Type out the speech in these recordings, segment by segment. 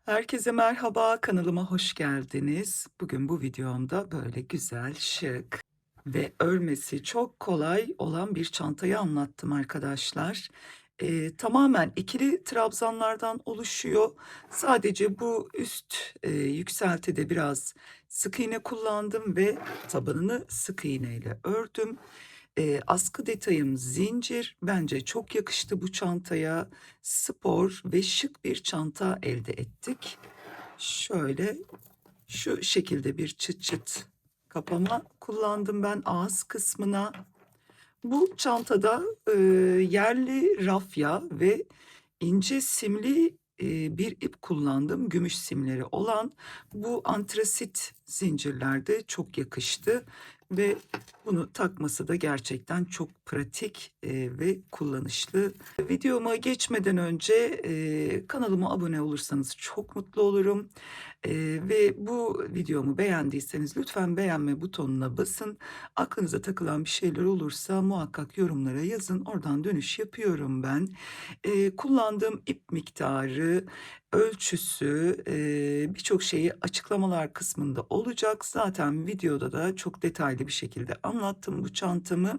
Herkese merhaba, kanalıma hoş geldiniz. Bugün bu videomda böyle güzel, şık ve örmesi çok kolay olan bir çantayı anlattım arkadaşlar. Tamamen ikili trabzanlardan oluşuyor. Sadece bu üst yükseltide biraz sık iğne kullandım ve tabanını sık iğne ile ördüm. Askı detayım zincir. Bence çok yakıştı bu çantaya. Spor ve şık bir çanta elde ettik. Şöyle şu şekilde bir çıt çıt kapama kullandım ben ağız kısmına. Bu çantada yerli rafya ve ince simli bir ip kullandım. Gümüş simleri olan bu antrasit zincirlerde çok yakıştı ve bunu takması da gerçekten çok pratik ve kullanışlı. Videoma geçmeden önce kanalıma abone olursanız çok mutlu olurum. Ve bu videomu beğendiyseniz lütfen beğenme butonuna basın. Aklınıza takılan bir şeyler olursa muhakkak yorumlara yazın. Oradan dönüş yapıyorum ben. Kullandığım ip miktarı, ölçüsü, birçok şeyi açıklamalar kısmında olacak. Zaten videoda da çok detaylı bir şekilde anlattım bu çantamı.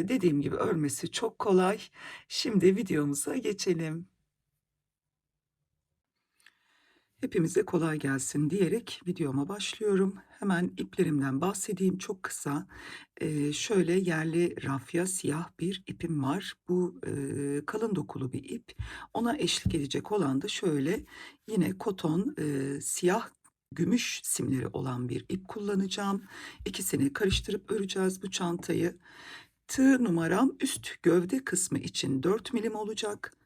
Dediğim gibi örmesi çok kolay. Şimdi videomuza geçelim. Hepimize kolay gelsin diyerek videoma başlıyorum. Hemen iplerimden bahsedeyim çok kısa. Şöyle yerli rafya siyah bir ipim var. Bu kalın dokulu bir ip. Ona eşlik edecek olan da şöyle yine koton siyah gümüş simleri olan bir ip kullanacağım. İkisini karıştırıp öreceğiz bu çantayı. Tığ numaram üst gövde kısmı için 4 milim olacak.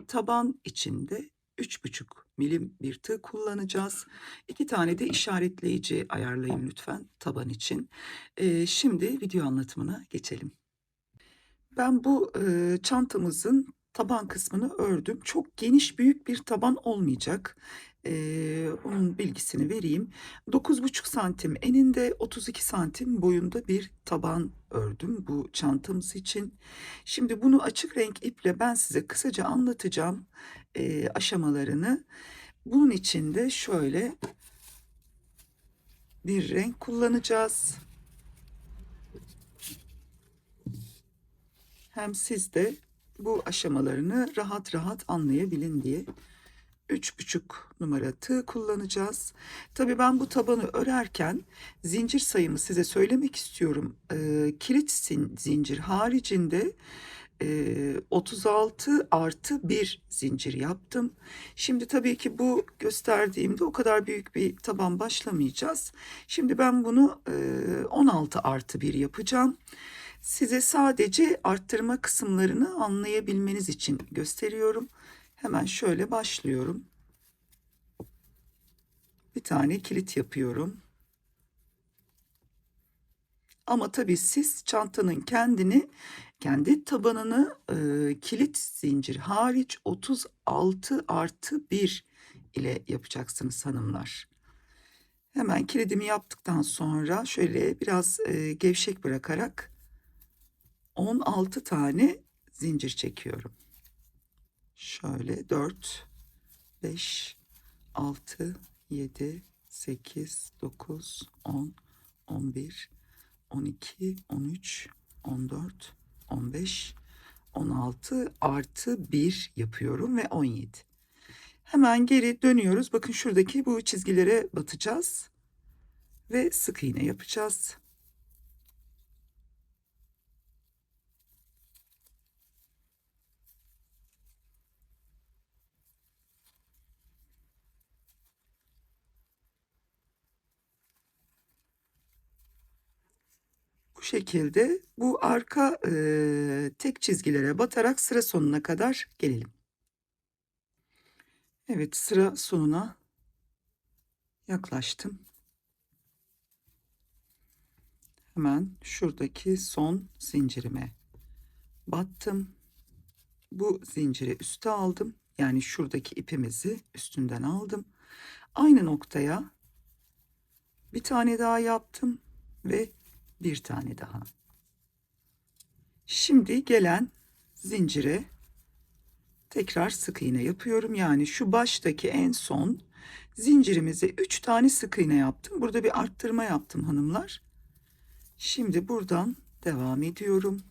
Taban içinde 3,5 milim bir tığ kullanacağız. 2 tane de işaretleyici ayarlayın lütfen taban için. Şimdi video anlatımına geçelim. Ben bu çantamızın taban kısmını ördüm. Çok geniş büyük bir taban olmayacak. Onun bilgisini vereyim. 9,5 santim eninde 32 santim boyunda bir taban ördüm bu çantamız için. Şimdi bunu açık renk iple ben size kısaca anlatacağım aşamalarını. Bunun için de şöyle bir renk kullanacağız. Hem siz de bu aşamalarını rahat rahat anlayabilin diye 3,5 numara tığ kullanacağız. Tabii ben bu tabanı örerken zincir sayımı size söylemek istiyorum. Kilit zincir haricinde 36 artı 1 zincir yaptım. Şimdi tabii ki bu gösterdiğimde o kadar büyük bir taban başlamayacağız. Şimdi ben bunu 16 artı 1 yapacağım. Size sadece arttırma kısımlarını anlayabilmeniz için gösteriyorum. Hemen şöyle başlıyorum. Bir tane kilit yapıyorum. Ama tabii siz çantanın kendi tabanını kilit zincir hariç 36 artı 1 ile yapacaksınız hanımlar. Hemen kilidimi yaptıktan sonra şöyle biraz gevşek bırakarak 16 tane zincir çekiyorum. Şöyle 4, 5, 6, 7, 8, 9, 10, 11, 12, 13, 14, 15, 16 artı 1 yapıyorum ve 17. Hemen geri dönüyoruz. Bakın şuradaki bu çizgilere batacağız ve sık iğne yapacağız. Bu şekilde bu arka tek çizgilere batarak sıra sonuna kadar gelelim. Evet, sıra sonuna yaklaştım. Hemen şuradaki son zincirime battım. Bu zinciri üste aldım. Yani şuradaki ipimizi üstünden aldım. Aynı noktaya bir tane daha yaptım ve bir tane daha. Şimdi gelen zincire tekrar sık iğne yapıyorum. Yani şu baştaki en son zincirimize 3 tane sık iğne yaptım. Burada bir arttırma yaptım hanımlar. Şimdi buradan devam ediyorum.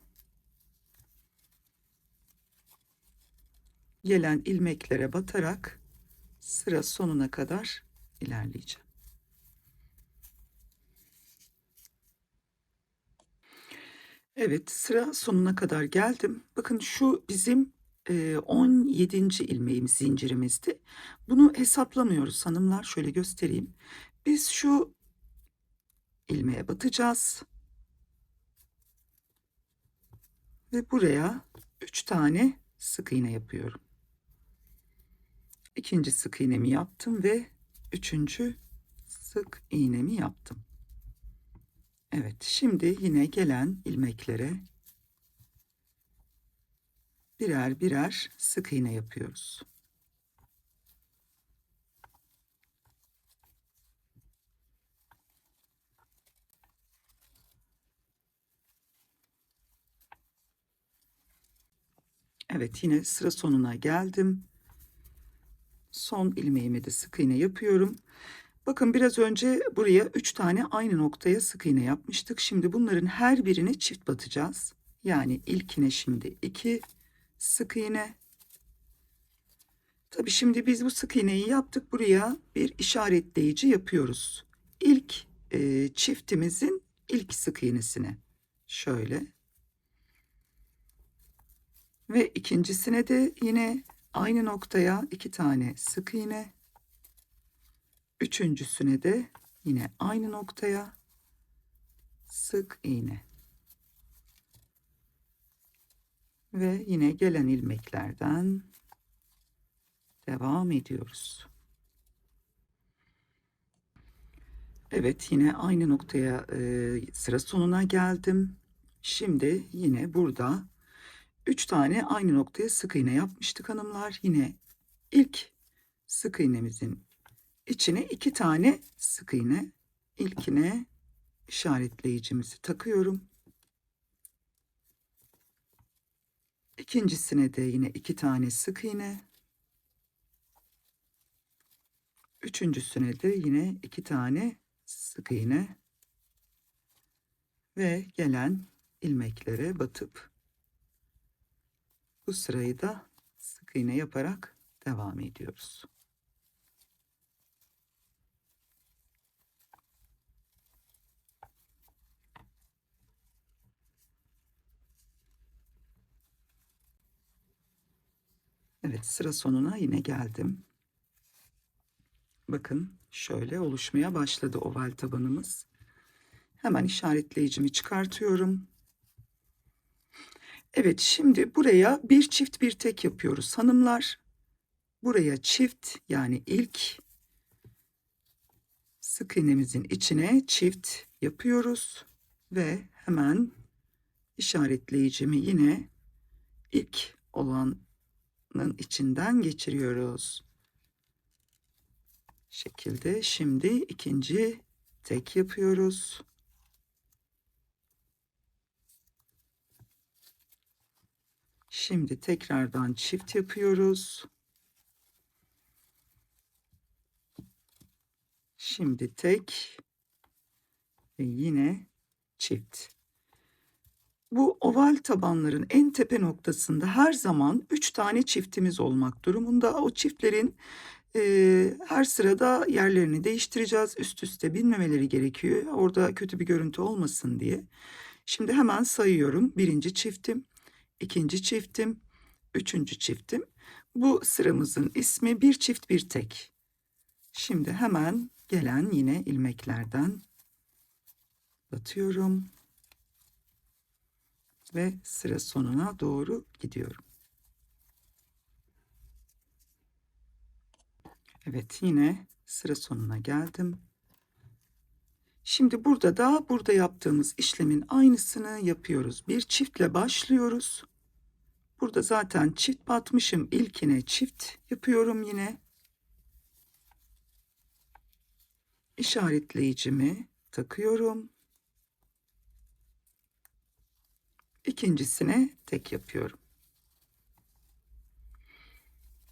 Gelen ilmeklere batarak sıra sonuna kadar ilerleyeceğim. Evet, sıra sonuna kadar geldim. Bakın şu bizim 17. ilmeğimiz zincirimizdi. Bunu hesaplamıyoruz hanımlar. Şöyle göstereyim. Biz şu ilmeğe batacağız. Ve buraya 3 tane sık iğne yapıyorum. İkinci sık iğnemi yaptım ve üçüncü sık iğnemi yaptım. Evet, şimdi yine gelen ilmeklere birer birer sık iğne yapıyoruz. Evet, yine sıra sonuna geldim. Son ilmeğime de sık iğne yapıyorum. Bakın biraz önce buraya 3 tane aynı noktaya sık iğne yapmıştık. Şimdi bunların her birine çift batacağız. Yani ilkine şimdi 2 sık iğne. Tabii şimdi biz bu sık iğneyi yaptık. Buraya bir işaretleyici yapıyoruz. İlk çiftimizin ilk sık iğnesine şöyle ve ikincisine de yine aynı noktaya 2 tane sık iğne. Üçüncüsüne de yine aynı noktaya sık iğne. Ve yine gelen ilmeklerden devam ediyoruz. Evet, yine aynı noktaya sıra sonuna geldim. Şimdi yine burada 3 tane aynı noktaya sık iğne yapmıştık hanımlar. Yine ilk sık iğnemizin içine 2 tane sık iğne. İlkine işaretleyicimizi takıyorum. İkincisine de yine 2 tane sık iğne. Üçüncüsüne de yine 2 tane sık iğne ve gelen ilmeklere batıp bu sırayı da sık iğne yaparak devam ediyoruz. Evet, sıra sonuna yine geldim. Bakın şöyle oluşmaya başladı oval tabanımız. Hemen işaretleyicimi çıkartıyorum. Evet, şimdi buraya bir çift bir tek yapıyoruz hanımlar. Buraya çift, yani ilk sık iğnemizin içine çift yapıyoruz ve hemen işaretleyicimi yine ilk olanın içinden geçiriyoruz. Şekilde şimdi ikinci tek yapıyoruz. Şimdi tekrardan çift yapıyoruz. Şimdi tek ve yine çift. Bu oval tabanların en tepe noktasında her zaman 3 tane çiftimiz olmak durumunda. O çiftlerin her sırada yerlerini değiştireceğiz. Üst üste binmemeleri gerekiyor. Orada kötü bir görüntü olmasın diye. Şimdi hemen sayıyorum. Birinci çiftim, ikinci çiftim, üçüncü çiftim. Bu sıramızın ismi bir çift bir tek. Şimdi hemen gelen yine ilmeklerden batıyorum ve sıra sonuna doğru gidiyorum. Evet, yine sıra sonuna geldim. Şimdi burada da burada yaptığımız işlemin aynısını yapıyoruz. Bir çiftle başlıyoruz. Burada zaten çift batmışım. İlkine çift yapıyorum yine. İşaretleyicimi takıyorum. İkincisine tek yapıyorum.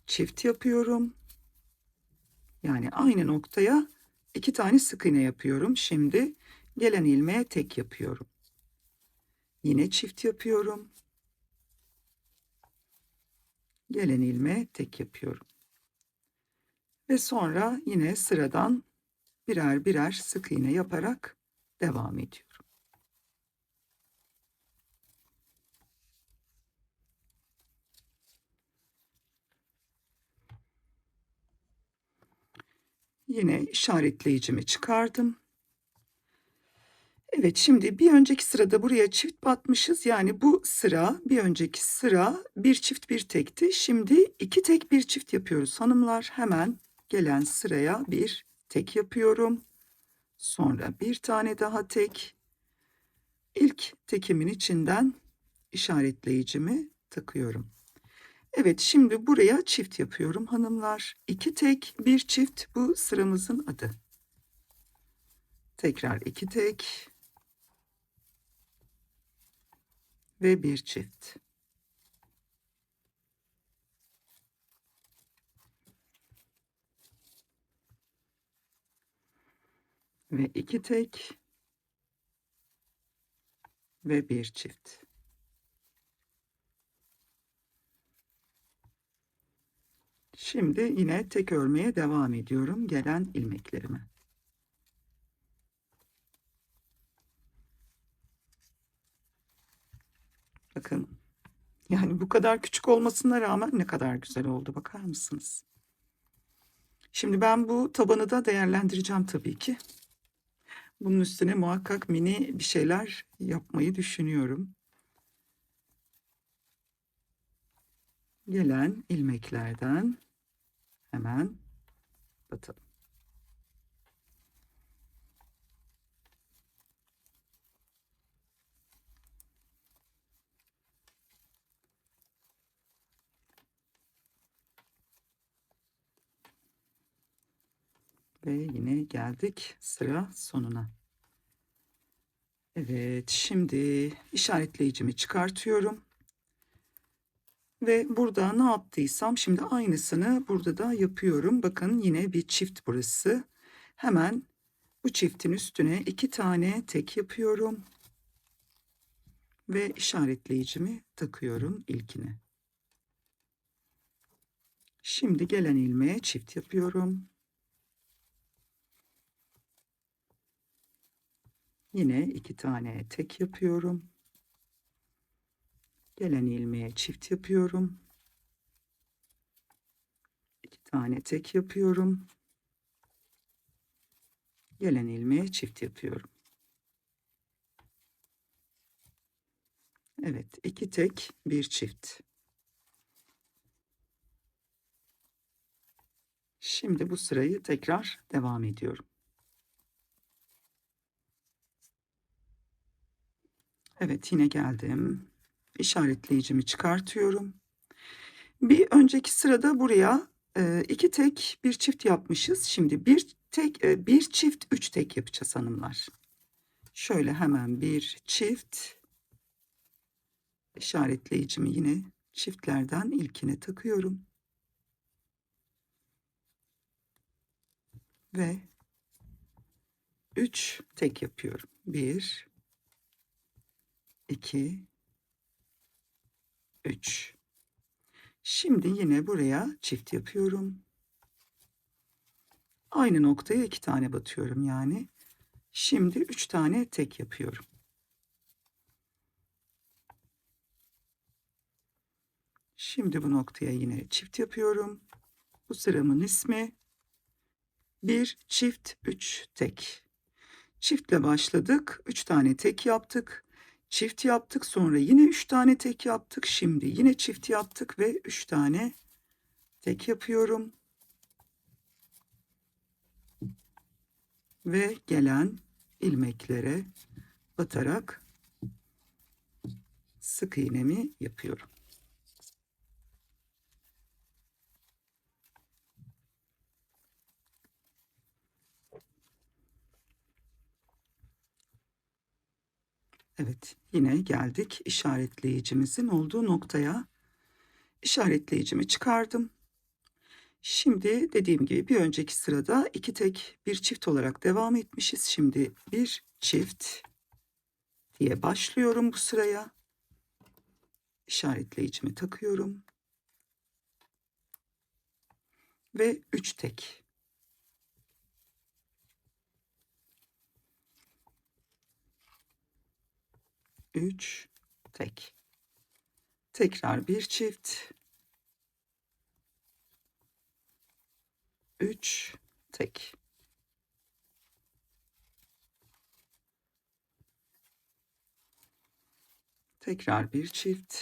çift yapıyorum. Yani aynı noktaya 2 tane sık iğne yapıyorum. Şimdi gelen ilmeğe tek yapıyorum. Yine çift yapıyorum. Gelen ilmeğe tek yapıyorum. Ve sonra yine sıradan birer birer sık iğne yaparak devam ediyorum. Yine işaretleyicimi çıkardım. Evet, şimdi bir önceki sırada buraya çift batmışız. Yani bu sıra, bir önceki sıra bir çift bir tekti. Şimdi 2 tek bir çift yapıyoruz hanımlar. Hemen gelen sıraya bir tek yapıyorum. Sonra bir tane daha tek. İlk tekimin içinden işaretleyicimi takıyorum. Evet, şimdi buraya çift yapıyorum hanımlar. 2 tek bir çift, bu sıramızın adı. Tekrar 2 tek ve bir çift. Ve 2 tek ve bir çift. Şimdi yine tek örmeye devam ediyorum gelen ilmeklerime. Bakın, yani bu kadar küçük olmasına rağmen ne kadar güzel oldu, bakar mısınız? Şimdi ben bu tabanı da değerlendireceğim tabii ki. Bunun üstüne muhakkak mini bir şeyler yapmayı düşünüyorum. Gelen ilmeklerden hemen batalım. Ve yine geldik sıra sonuna. Evet, şimdi işaretleyicimi çıkartıyorum. Ve burada ne yaptıysam şimdi aynısını burada da yapıyorum. Bakın, yine bir çift burası. Hemen bu çiftin üstüne 2 tane tek yapıyorum. Ve işaretleyicimi takıyorum ilkine. Şimdi gelen ilmeğe çift yapıyorum. Yine 2 tane tek yapıyorum. Gelen ilmeğe çift yapıyorum. 2 tane tek yapıyorum. Gelen ilmeğe çift yapıyorum. Evet, 2 tek bir çift. Şimdi bu sırayı tekrar devam ediyorum. Evet, yine geldim. İşaretleyicimi çıkartıyorum. Bir önceki sırada buraya 2 tek bir çift yapmışız. Şimdi bir tek bir çift 3 tek yapacağız hanımlar. Şöyle hemen bir çift, işaretleyicimi yine çiftlerden ilkine takıyorum. Ve 3 tek yapıyorum. 1 2 3. Şimdi yine buraya çift yapıyorum. Aynı noktaya 2 tane batıyorum yani. Şimdi 3 tane tek yapıyorum. Şimdi bu noktaya yine çift yapıyorum. Bu sıramın ismi bir çift 3 tek. Çiftle başladık. 3 tane tek yaptık. Çift yaptık. Sonra yine 3 tane tek yaptık. Şimdi yine çift yaptık ve 3 tane tek yapıyorum. Ve gelen ilmeklere batarak sık iğnemi yapıyorum. Evet, yine geldik işaretleyicimizin olduğu noktaya. İşaretleyicimi çıkardım. Şimdi dediğim gibi bir önceki sırada 2 tek 1 çift olarak devam etmişiz. Şimdi 1 çift diye başlıyorum bu sıraya. İşaretleyicimi takıyorum. Ve 3 tek. Üç tek. Tekrar bir çift. 3 tek. Tekrar bir çift.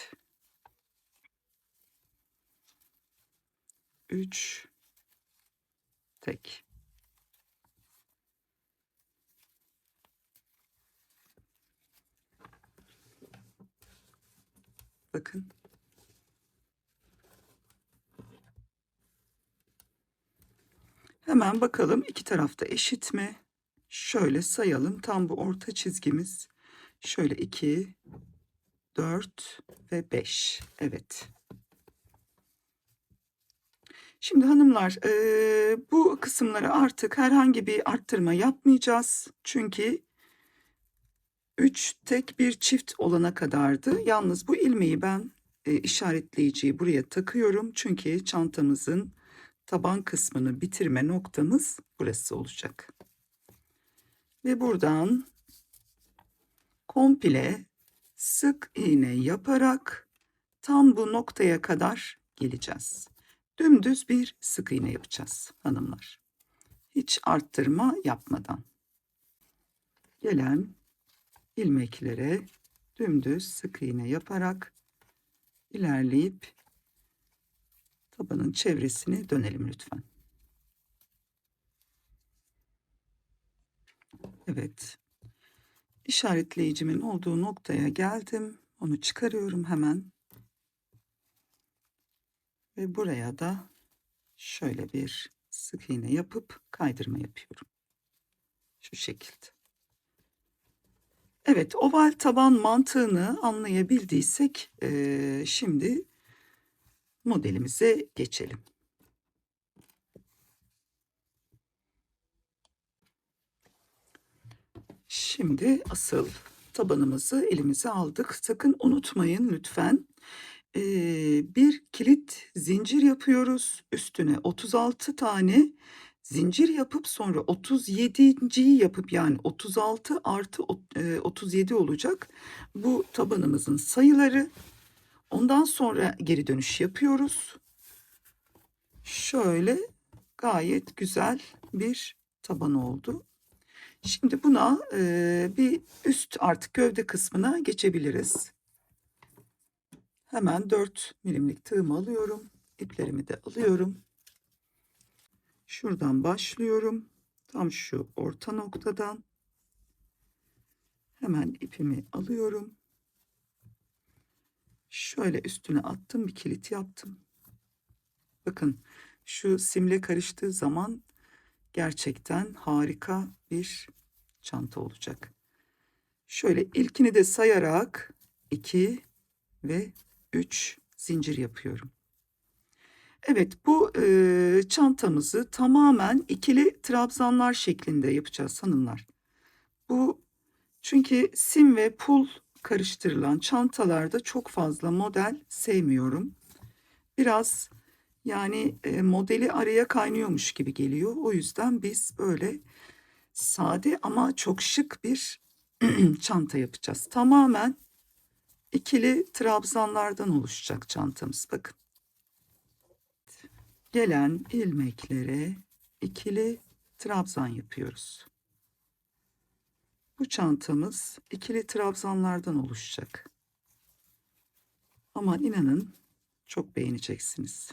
3 tek. Bakın. Hemen bakalım iki tarafta eşit mi? Şöyle sayalım. Tam bu orta çizgimiz. Şöyle 2, 4 ve 5. Evet. Şimdi hanımlar, bu kısımlara artık herhangi bir arttırma yapmayacağız. Çünkü 3 tek bir çift olana kadardı. Yalnız bu ilmeği ben işaretleyiciyi buraya takıyorum. Çünkü çantamızın taban kısmını bitirme noktamız burası olacak. Ve buradan komple sık iğne yaparak tam bu noktaya kadar geleceğiz. Dümdüz bir sık iğne yapacağız hanımlar. Hiç arttırma yapmadan. Gelen ilmeklere dümdüz sık iğne yaparak ilerleyip tabanın çevresini dönelim lütfen. Evet. İşaretleyicimin olduğu noktaya geldim. Onu çıkarıyorum hemen. Ve buraya da şöyle bir sık iğne yapıp kaydırma yapıyorum. Şu şekilde. Evet, oval taban mantığını anlayabildiysek şimdi modelimize geçelim. Şimdi asıl tabanımızı elimize aldık. Sakın unutmayın lütfen. Bir kilit zincir yapıyoruz. Üstüne 36 tane zincir yapıp sonra 37'ciyi yapıp yani 36 artı 37 olacak. Bu tabanımızın sayıları. Ondan sonra geri dönüş yapıyoruz. Şöyle gayet güzel bir taban oldu. Şimdi buna bir üst artık gövde kısmına geçebiliriz. Hemen 4 milimlik tığımı alıyorum. İplerimi de alıyorum. Şuradan başlıyorum. Tam şu orta noktadan. Hemen ipimi alıyorum. Şöyle üstüne attım, bir kilit yaptım. Bakın şu simle karıştığı zaman gerçekten harika bir çanta olacak. Şöyle ilkini de sayarak 2 ve 3 zincir yapıyorum. Evet, bu çantamızı tamamen ikili trabzanlar şeklinde yapacağız hanımlar. Bu çünkü sim ve pul karıştırılan çantalarda çok fazla model sevmiyorum. Biraz yani modeli araya kaynıyormuş gibi geliyor. O yüzden biz böyle sade ama çok şık bir çanta yapacağız. Tamamen ikili trabzanlardan oluşacak çantamız. Bakın. Gelen ilmeklere ikili trabzan yapıyoruz. Bu çantamız ikili trabzanlardan oluşacak. Ama inanın çok beğeneceksiniz.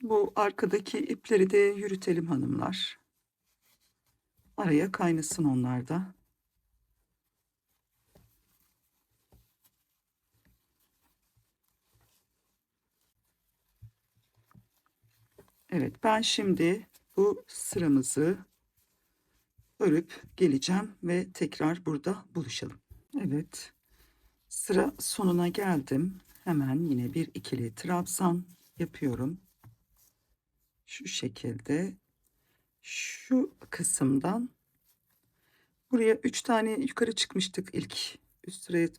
Bu arkadaki ipleri de yürütelim hanımlar. Araya kaynasın onlar da. Evet, ben şimdi bu sıramızı örüp geleceğim ve tekrar burada buluşalım. Evet, sıra sonuna geldim. Hemen yine bir ikili trabzan yapıyorum. Şu şekilde şu kısımdan buraya 3 tane yukarı çıkmıştık ilk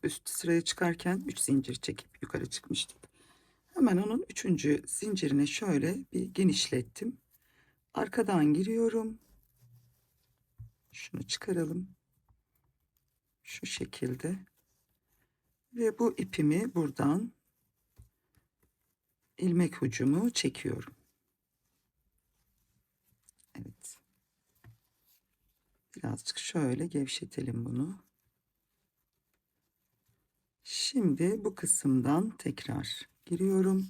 üst sıraya çıkarken 3 zincir çekip yukarı çıkmıştık. Hemen onun 3. zincirine şöyle bir genişlettim. Arkadan giriyorum. Şunu çıkaralım. Şu şekilde. Ve bu ipimi buradan ilmek ucumu çekiyorum. Evet. Birazcık şöyle gevşetelim bunu. Şimdi bu kısımdan tekrar giriyorum.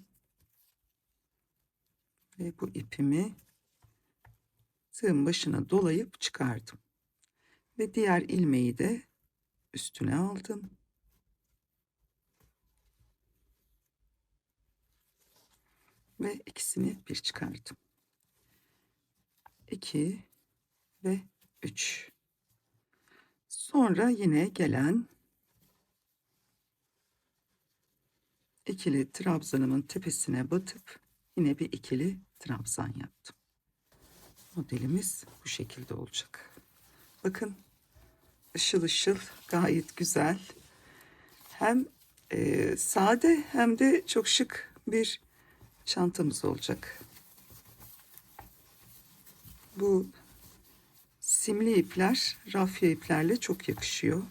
Ve bu ipimi tığın başına dolayıp çıkardım. Ve diğer ilmeği de üstüne aldım. Ve ikisini bir çıkardım. 2 ve 3. Sonra yine gelen ikili trabzanımın tepesine batıp yine bir ikili trabzan yaptım. Modelimiz bu şekilde olacak. Bakın, ışıl ışıl, gayet güzel. Hem sade hem de çok şık bir çantamız olacak. Bu simli ipler rafya iplerle çok yakışıyor.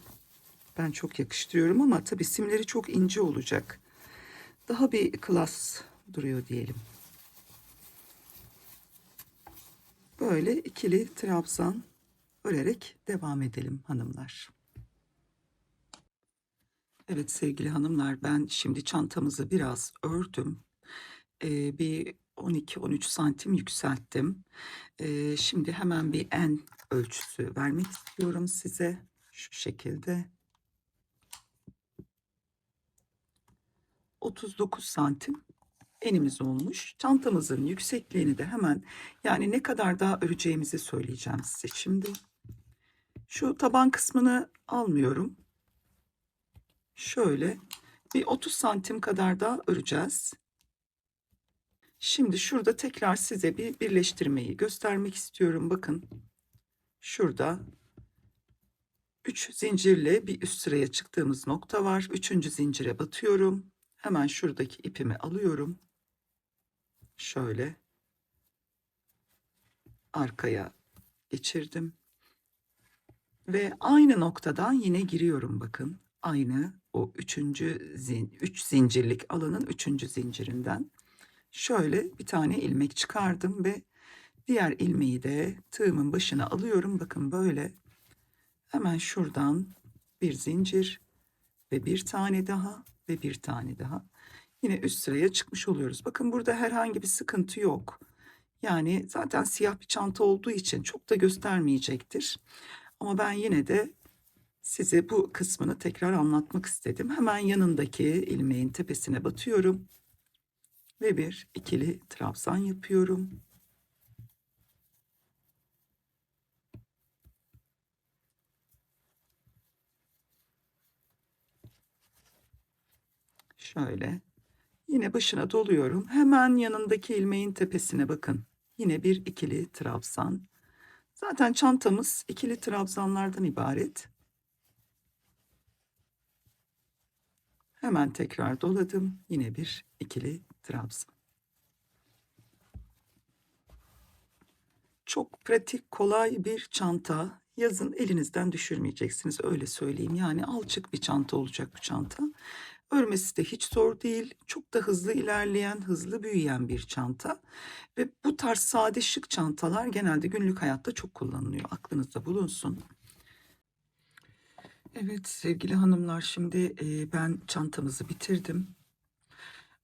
Ben çok yakıştırıyorum ama tabii simleri çok ince olacak. Daha bir klas duruyor diyelim. Böyle ikili trabzan örerek devam edelim hanımlar. Evet sevgili hanımlar, ben şimdi çantamızı biraz ördüm. Bir 12-13 santim yükselttim. Şimdi hemen bir en ölçüsü vermek istiyorum size. Şu şekilde. 39 santim enimiz olmuş. Çantamızın yüksekliğini de hemen, yani ne kadar daha öreceğimizi söyleyeceğim size şimdi. Şu taban kısmını almıyorum. Şöyle bir 30 santim kadar daha öreceğiz. Şimdi şurada tekrar size bir birleştirmeyi göstermek istiyorum. Bakın şurada 3 zincirle bir üst sıraya çıktığımız nokta var. 3. zincire batıyorum. Hemen şuradaki ipimi alıyorum. Şöyle arkaya geçirdim. Ve aynı noktadan yine giriyorum bakın. Aynı o 3 zincirlik alanın 3. zincirinden. Şöyle bir tane ilmek çıkardım ve diğer ilmeği de tığımın başına alıyorum. Bakın böyle hemen şuradan bir zincir ve bir tane daha ve bir tane daha. Yine üst sıraya çıkmış oluyoruz. Bakın burada herhangi bir sıkıntı yok. Yani zaten siyah bir çanta olduğu için çok da göstermeyecektir. Ama ben yine de size bu kısmını tekrar anlatmak istedim. Hemen yanındaki ilmeğin tepesine batıyorum. Ve bir ikili trabzan yapıyorum. Şöyle. Yine başına doluyorum. Hemen yanındaki ilmeğin tepesine bakın. Yine bir ikili trabzan. Zaten çantamız ikili trabzanlardan ibaret. Hemen tekrar doladım. Yine bir ikili trabzan. Çok pratik, kolay bir çanta. Yazın elinizden düşürmeyeceksiniz, öyle söyleyeyim. Yani alçık bir çanta olacak bu çanta. Örmesi de hiç zor değil. Çok da hızlı ilerleyen, hızlı büyüyen bir çanta. Ve bu tarz sade şık çantalar genelde günlük hayatta çok kullanılıyor. Aklınızda bulunsun. Evet sevgili hanımlar, şimdi ben çantamızı bitirdim.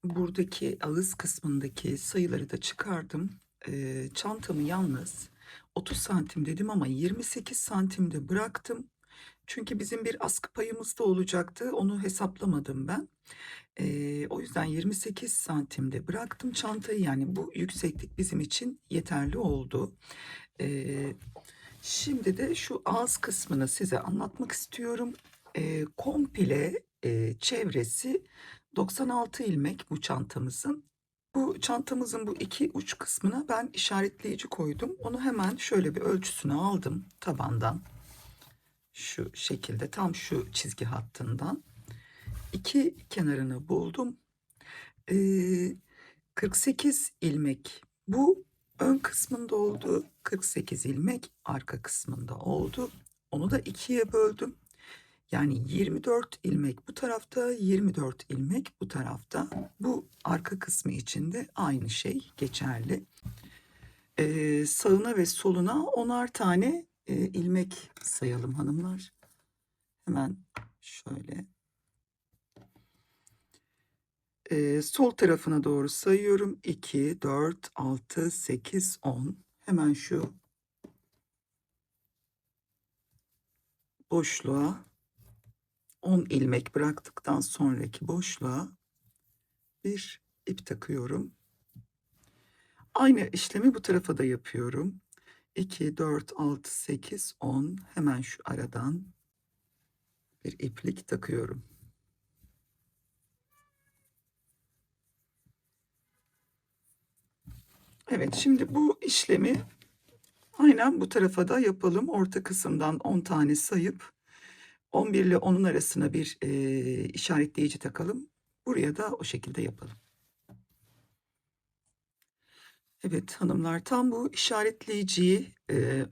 buradaki ağız kısmındaki sayıları da çıkardım. Çantamı yalnız 30 santim dedim ama 28 santimde bıraktım. Çünkü bizim bir askı payımız da olacaktı. Onu hesaplamadım ben. O yüzden 28 santimde bıraktım çantayı. Yani bu yükseklik bizim için yeterli oldu. Eee, Şimdi de şu ağız kısmını size anlatmak istiyorum. Komple çevresi 96 ilmek bu çantamızın. Bu çantamızın bu iki uç kısmına ben işaretleyici koydum. Onu hemen şöyle bir ölçüsünü aldım tabandan. Şu şekilde tam şu çizgi hattından. İki kenarını buldum. Ee, 48 ilmek bu ön kısmında oldu. 48 ilmek arka kısmında oldu. Onu da ikiye böldüm. Yani 24 ilmek bu tarafta, 24 ilmek bu tarafta. Bu arka kısmı için de aynı şey geçerli. Sağına ve soluna 10'ar tane ilmek sayalım hanımlar. Hemen şöyle. Sol tarafına doğru sayıyorum. 2, 4, 6, 8, 10. Hemen şu boşluğa 10 ilmek bıraktıktan sonraki boşluğa bir ip takıyorum. Aynı işlemi bu tarafa da yapıyorum. 2, 4, 6, 8, 10. Hemen şu aradan bir iplik takıyorum. Evet, şimdi bu işlemi aynen bu tarafa da yapalım. Orta kısımdan 10 tane sayıp 11 ile 10'un arasına bir işaretleyici takalım. Buraya da o şekilde yapalım. Evet hanımlar, tam bu işaretleyiciyi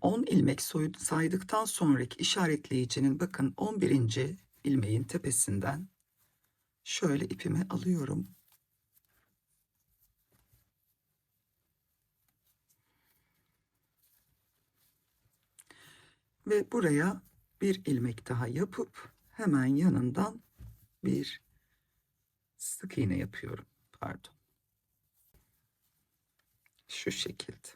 10 ilmek saydıktan sonraki işaretleyicinin bakın 11. ilmeğin tepesinden şöyle ipimi alıyorum. Ve buraya bir ilmek daha yapıp hemen yanından bir sık iğne yapıyorum. Pardon. Şu şekilde.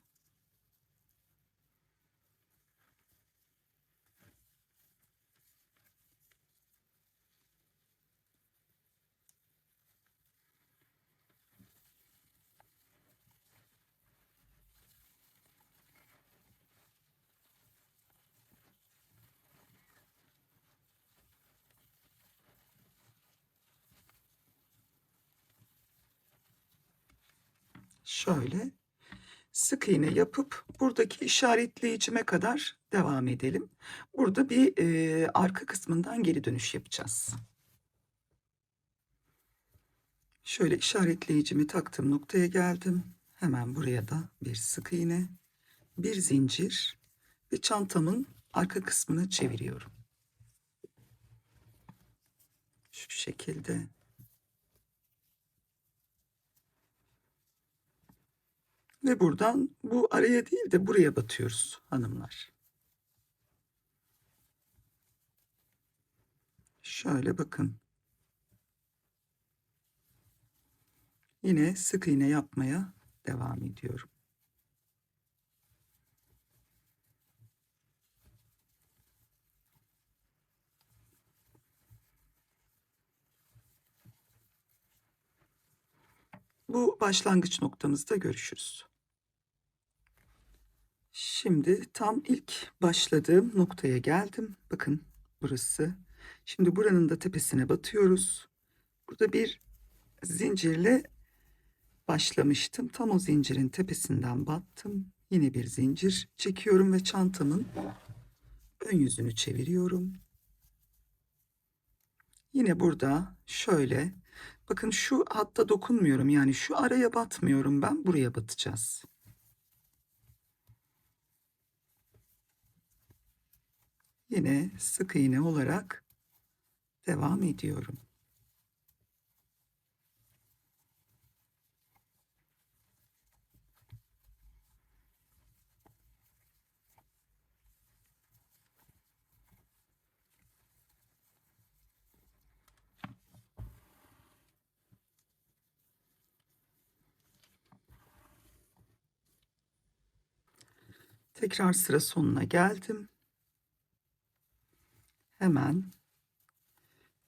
Şöyle sık iğne yapıp buradaki işaretleyicime kadar devam edelim. Burada bir arka kısmından geri dönüş yapacağız. Şöyle işaretleyicimi taktığım noktaya geldim. Hemen buraya da bir sık iğne, bir zincir ve çantamın arka kısmını çeviriyorum. Şu şekilde. Ve buradan bu araya değil de buraya batıyoruz hanımlar. Şöyle bakın. Yine sık iğne yapmaya devam ediyorum. Bu başlangıç noktamızda görüşürüz. Şimdi tam ilk başladığım noktaya geldim. Bakın burası. Şimdi buranın da tepesine batıyoruz. Burada bir zincirle başlamıştım. Tam o zincirin tepesinden battım. Yine bir zincir çekiyorum ve çantamın ön yüzünü çeviriyorum. Yine burada şöyle bakın şu hatta dokunmuyorum, yani şu araya batmıyorum, ben buraya batacağız. Yine sık iğne olarak devam ediyorum. Tekrar sıra sonuna geldim. Hemen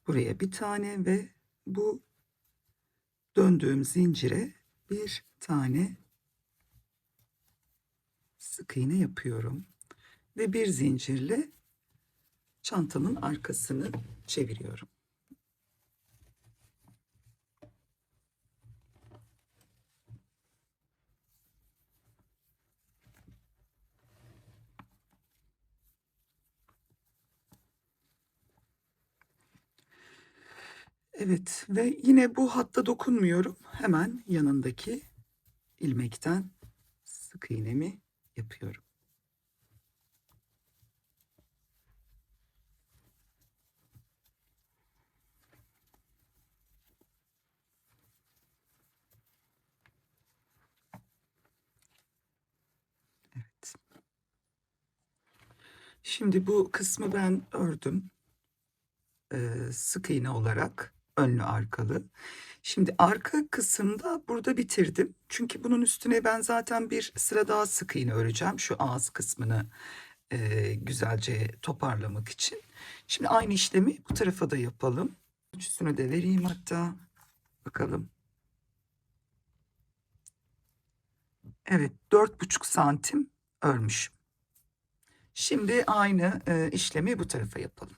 buraya bir tane ve bu döndüğüm zincire bir tane sık iğne yapıyorum ve bir zincirle çantamın arkasını çeviriyorum. Evet ve yine bu hatta dokunmuyorum. Hemen yanındaki ilmekten sık iğnemi yapıyorum. Evet. Şimdi bu kısmı ben ördüm. Sık iğne olarak önlü arkalı. Şimdi arka kısımda burada bitirdim. Çünkü bunun üstüne ben zaten bir sıra daha sık iğne öreceğim. Şu ağız kısmını güzelce toparlamak için. Şimdi aynı işlemi bu tarafa da yapalım. Üstüne de vereyim hatta. Bakalım. Evet, 4,5 santim örmüşüm. Şimdi aynı işlemi bu tarafa yapalım.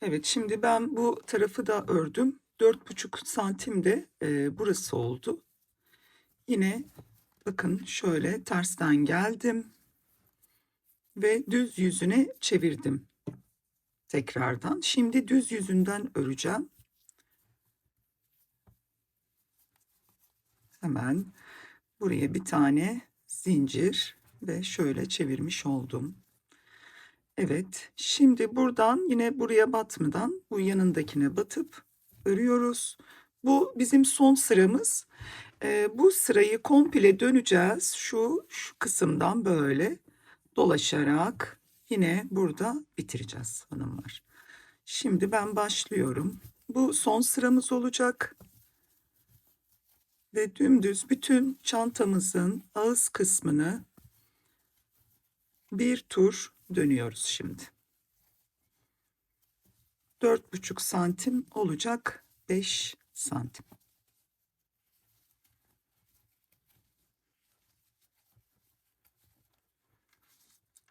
Evet, şimdi ben bu tarafı da ördüm. 4,5 santim de burası oldu. Yine bakın şöyle tersten geldim ve düz yüzüne çevirdim tekrardan. Şimdi düz yüzünden öreceğim. Hemen buraya bir tane zincir ve şöyle çevirmiş oldum. Evet, şimdi buradan yine buraya batmadan bu yanındakine batıp örüyoruz. Bu bizim son sıramız. Bu sırayı komple döneceğiz. Şu kısımdan böyle dolaşarak yine burada bitireceğiz hanımlar. Şimdi ben başlıyorum. Bu son sıramız olacak. Ve dümdüz bütün çantamızın ağız kısmını bir tur dönüyoruz şimdi. 4,5 santim olacak 5 santim.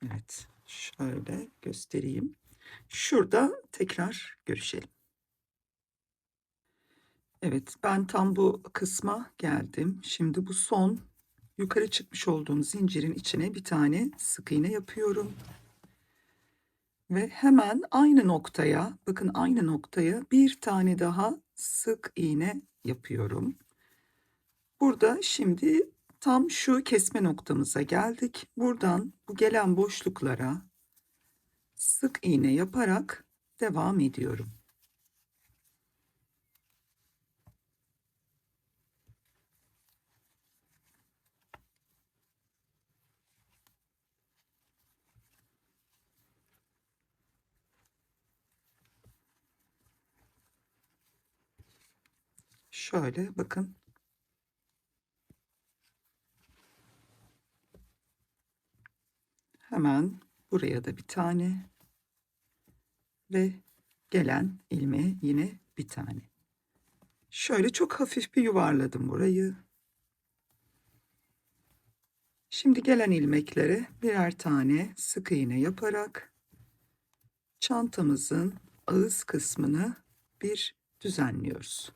Evet, şöyle göstereyim. Şurada tekrar görüşelim. Evet, ben tam bu kısma geldim. Şimdi bu son yukarı çıkmış olduğum zincirin içine bir tane sık iğne yapıyorum. Ve hemen aynı noktaya, bakın aynı noktaya bir tane daha sık iğne yapıyorum. Burada şimdi tam şu kesme noktamıza geldik. Buradan bu gelen boşluklara sık iğne yaparak devam ediyorum. Şöyle bakın. Hemen buraya da bir tane ve gelen ilmeğe yine bir tane. Şöyle çok hafif bir yuvarladım burayı. Şimdi gelen ilmeklere birer tane sık iğne yaparak çantamızın ağız kısmını bir düzenliyoruz.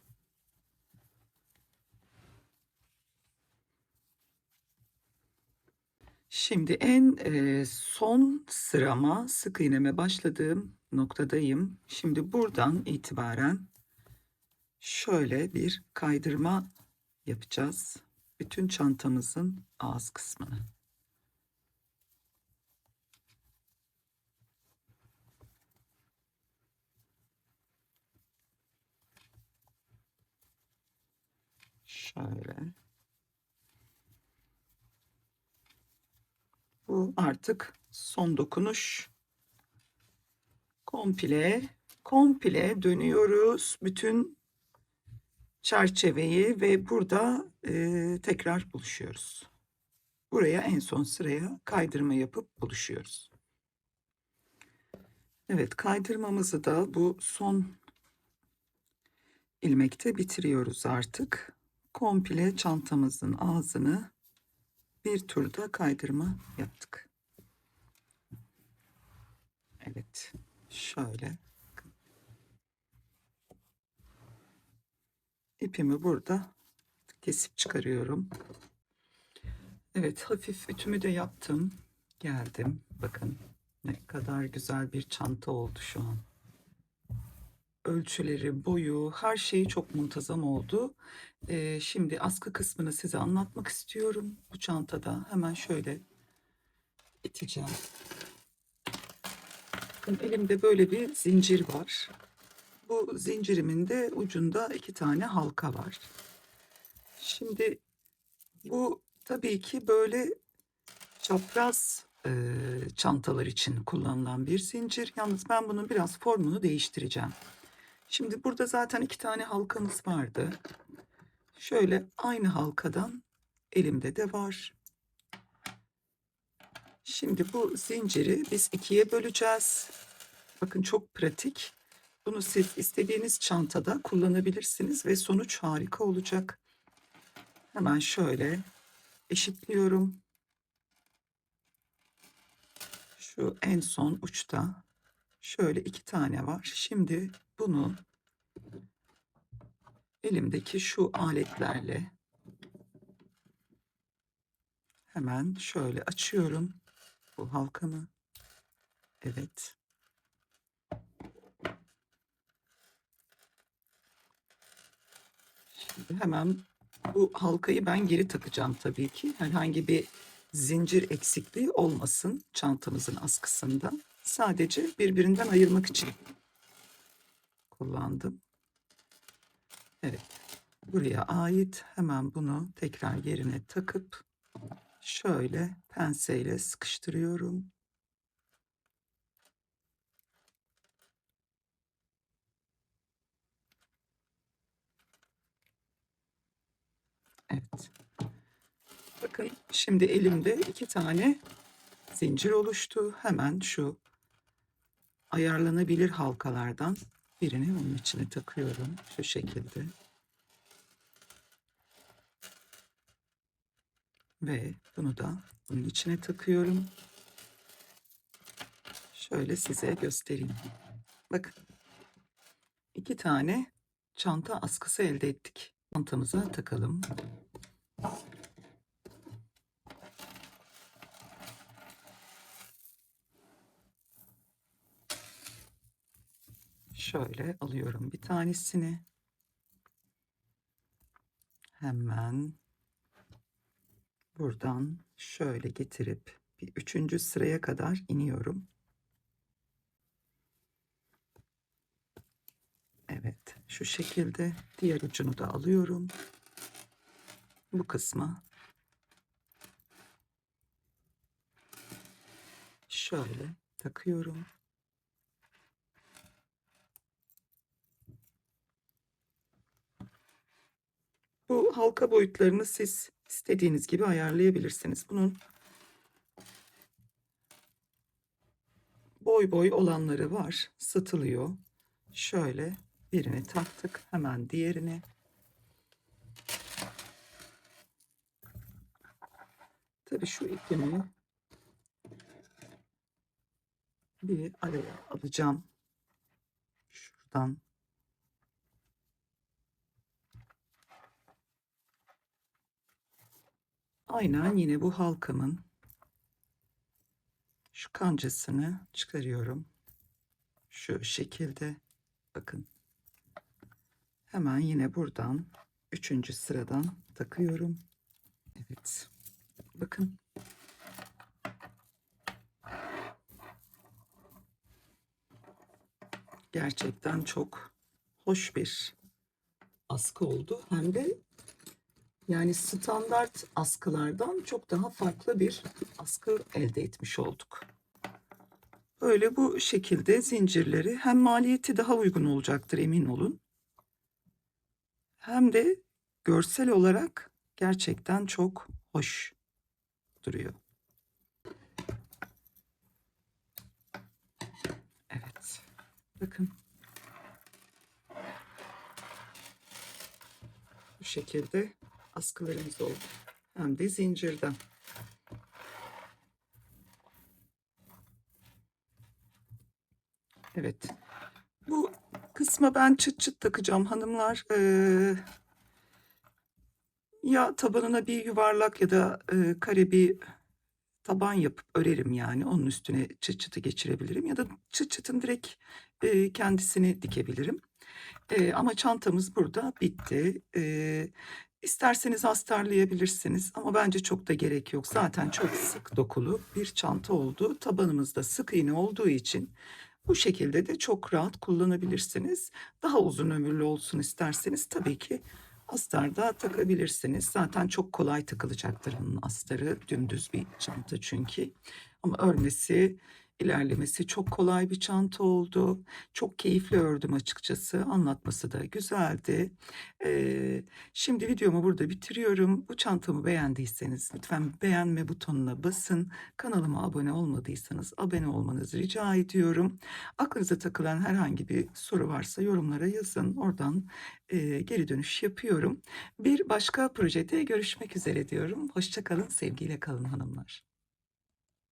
Şimdi en son sırama sık iğneme başladığım noktadayım. Şimdi buradan itibaren şöyle bir kaydırma yapacağız. Bütün çantamızın ağız kısmını. Şöyle. Bu artık son dokunuş. Komple dönüyoruz. Bütün çerçeveyi ve burada tekrar buluşuyoruz. Buraya en son sıraya kaydırma yapıp buluşuyoruz. Evet, kaydırmamızı da bu son ilmekte bitiriyoruz artık. Komple çantamızın ağzını bir turda kaydırma yaptık. Evet, şöyle ipimi burada kesip çıkarıyorum. Evet, hafif ütümü de yaptım. Geldim. Bakın ne kadar güzel bir çanta oldu şu an. Ölçüleri, boyu, her şeyi çok muntazam oldu. Şimdi askı kısmını size anlatmak istiyorum. Bu çantada hemen şöyle iteceğim. Bakın elimde böyle bir zincir var. Bu zincirimin de ucunda 2 tane halka var. Şimdi bu tabii ki böyle çapraz çantalar için kullanılan bir zincir. Yalnız ben bunun biraz formunu değiştireceğim. Şimdi burada zaten 2 tane halkamız vardı. Şöyle aynı halkadan elimde de var. Şimdi bu zinciri biz ikiye böleceğiz. Bakın çok pratik. Bunu siz istediğiniz çantada kullanabilirsiniz ve sonuç harika olacak. Hemen şöyle eşitliyorum. Şu en son uçta şöyle 2 tane var. Şimdi bunu elimdeki şu aletlerle hemen şöyle açıyorum bu halkamı. Evet. Şimdi hemen bu halkayı ben geri takacağım tabii ki. Herhangi bir zincir eksikliği olmasın çantamızın askısında. Sadece birbirinden ayırmak için kullandım. Evet. Buraya ait hemen bunu tekrar yerine takıp şöyle penseyle sıkıştırıyorum. Evet. Bakın şimdi elimde 2 tane zincir oluştu. Hemen şu ayarlanabilir halkalardan birini onun içine takıyorum. Şu şekilde. Ve bunu da bunun içine takıyorum. Şöyle size göstereyim. Bakın 2 tane çanta askısı elde ettik. Çantamıza takalım. Şöyle alıyorum bir tanesini. Hemen buradan şöyle getirip bir 3. sıraya kadar iniyorum. Evet, şu şekilde diğer ucunu da alıyorum. Bu kısma şöyle takıyorum. Bu halka boyutlarını siz istediğiniz gibi ayarlayabilirsiniz. Bunun boy boy olanları var, satılıyor. Şöyle birini taktık, hemen diğerini. Tabii şu ipimi bir araya alacağım. Şuradan. Aynen yine bu halkamın şu kancasını çıkarıyorum. Şu şekilde. Bakın. Hemen yine buradan 3. sıradan takıyorum. Evet. Bakın. Gerçekten çok hoş bir askı oldu. Hem de yani standart askılardan çok daha farklı bir askı elde etmiş olduk. Böyle bu şekilde zincirleri hem maliyeti daha uygun olacaktır emin olun. hem de görsel olarak gerçekten çok hoş duruyor. Evet. Bakın. Bu şekilde askılarımız oldu. Hem de zincirden. Evet. Bu kısma ben çıt çıt takacağım hanımlar. Ya tabanına bir yuvarlak ya da kare bir taban yapıp örerim yani. Onun üstüne çıt çıtı geçirebilirim ya da çıt çıtın direkt kendisini dikebilirim. Ama çantamız burada bitti. İsterseniz astarlayabilirsiniz ama bence çok da gerek yok. Zaten çok sık dokulu bir çanta oldu. Tabanımız da sık iğne olduğu için bu şekilde de çok rahat kullanabilirsiniz. Daha uzun ömürlü olsun isterseniz tabii ki astar da takabilirsiniz. Zaten çok kolay takılacaktır bunun astarı. Dümdüz bir çanta çünkü. Ama örmesi, ilerlemesi çok kolay bir çanta oldu. Çok keyifli ördüm açıkçası. Anlatması da güzeldi. Şimdi videomu burada bitiriyorum. Bu çantamı beğendiyseniz lütfen beğenme butonuna basın. Kanalıma abone olmadıysanız abone olmanızı rica ediyorum. Aklınıza takılan herhangi bir soru varsa yorumlara yazın. Oradan geri dönüş yapıyorum. Bir başka projede görüşmek üzere diyorum. Hoşça kalın, sevgiyle kalın hanımlar.